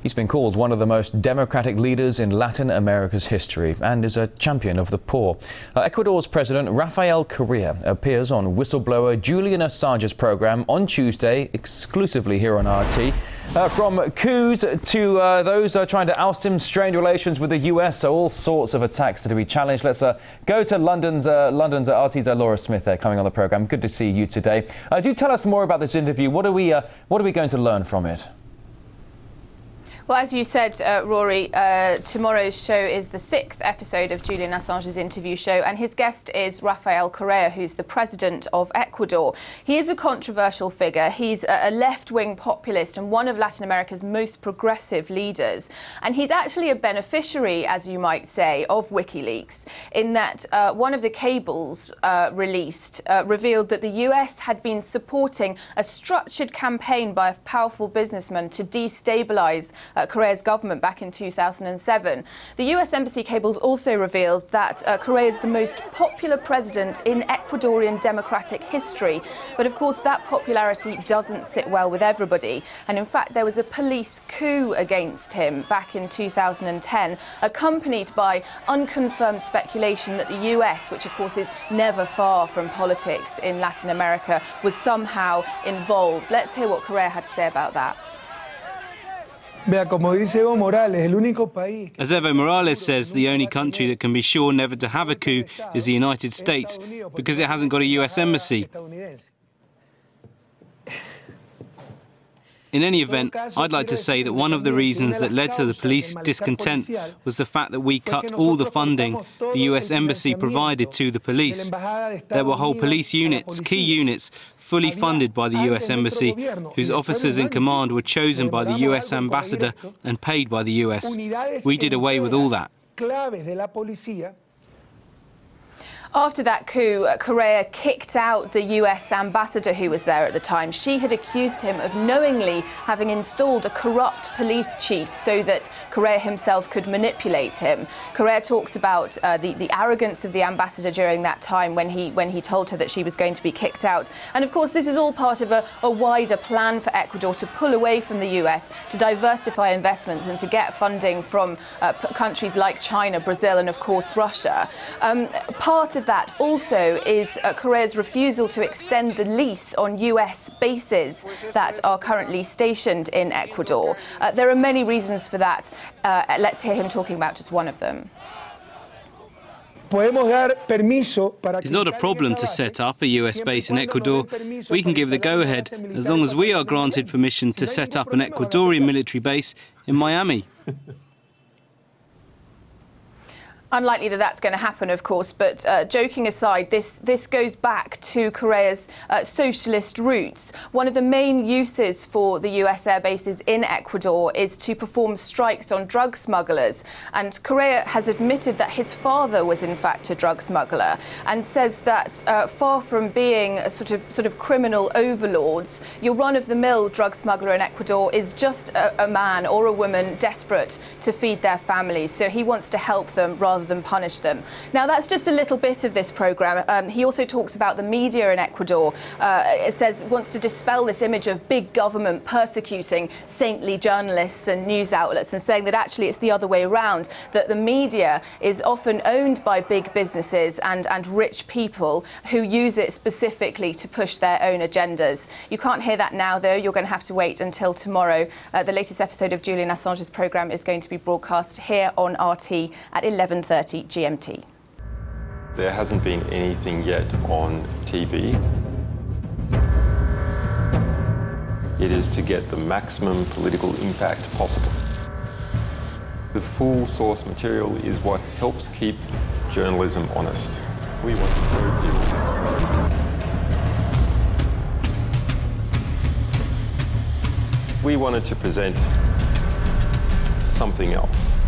He's been called one of the most democratic leaders in Latin America's history and is a champion of the poor. Ecuador's President Rafael Correa appears on whistleblower Julian Assange's program on Tuesday, exclusively here on RT. From coups to those trying to oust him, strained relations with the US, so all sorts of attacks to be challenged. Let's go to London's RT's Laura Smith there, coming on the program. Good to see you today. Do tell us more about this interview. What are we going to learn from it? Well, as you said, Rory, tomorrow's show is the 6th episode of Julian Assange's interview show, and his guest is Rafael Correa, who's the president of Ecuador. He is a controversial figure. He's a left-wing populist and one of Latin America's most progressive leaders. And he's actually a beneficiary, as you might say, of WikiLeaks, in that one of the cables released revealed that the US had been supporting a structured campaign by a powerful businessman to destabilise Correa's government back in 2007. The US Embassy cables also revealed that Correa is the most popular president in Ecuadorian democratic history. But of course, that popularity doesn't sit well with everybody. And in fact, there was a police coup against him back in 2010, accompanied by unconfirmed speculation that the US, which of course is never far from politics in Latin America, was somehow involved. Let's hear what Correa had to say about that. As Evo Morales says, the only country that can be sure never to have a coup is the United States, because it hasn't got a US embassy. In any event, I'd like to say that one of the reasons that led to the police discontent was the fact that we cut all the funding the US Embassy provided to the police. There were whole police units, key units, fully funded by the US Embassy, whose officers in command were chosen by the US Ambassador and paid by the US. We did away with all that. After that coup, Correa kicked out the US ambassador who was there at the time. She had accused him of knowingly having installed a corrupt police chief so that Correa himself could manipulate him. Correa talks about the arrogance of the ambassador during that time when he told her that she was going to be kicked out. And of course, this is all part of a wider plan for Ecuador to pull away from the US, to diversify investments and to get funding from countries like China, Brazil and of course Russia. Part of that also is Correa's refusal to extend the lease on US bases that are currently stationed in Ecuador. There are many reasons for that. Let's hear him talking about just one of them. It's not a problem to set up a US base in Ecuador. We can give the go-ahead as long as we are granted permission to set up an Ecuadorian military base in Miami. Unlikely that that's going to happen, of course, but joking aside, this goes back to Correa's socialist roots. One of the main uses for the US air bases in Ecuador is to perform strikes on drug smugglers. And Correa has admitted that his father was in fact a drug smuggler and says that far from being a sort of criminal overlords, your run-of-the-mill drug smuggler in Ecuador is just a man or a woman desperate to feed their families. So he wants to help them rather than punish them. Now, that's just a little bit of this programme. He also talks about the media in Ecuador. It says wants to dispel this image of big government persecuting saintly journalists and news outlets, and saying that actually it's the other way around, that the media is often owned by big businesses and rich people who use it specifically to push their own agendas. You can't hear that now, though. You're going to have to wait until tomorrow. The latest episode of Julian Assange's programme is going to be broadcast here on RT at 11:30 GMT. There hasn't been anything yet on TV. It is to get the maximum political impact possible. The full source material is what helps keep journalism honest. We want to show people. We wanted to present something else.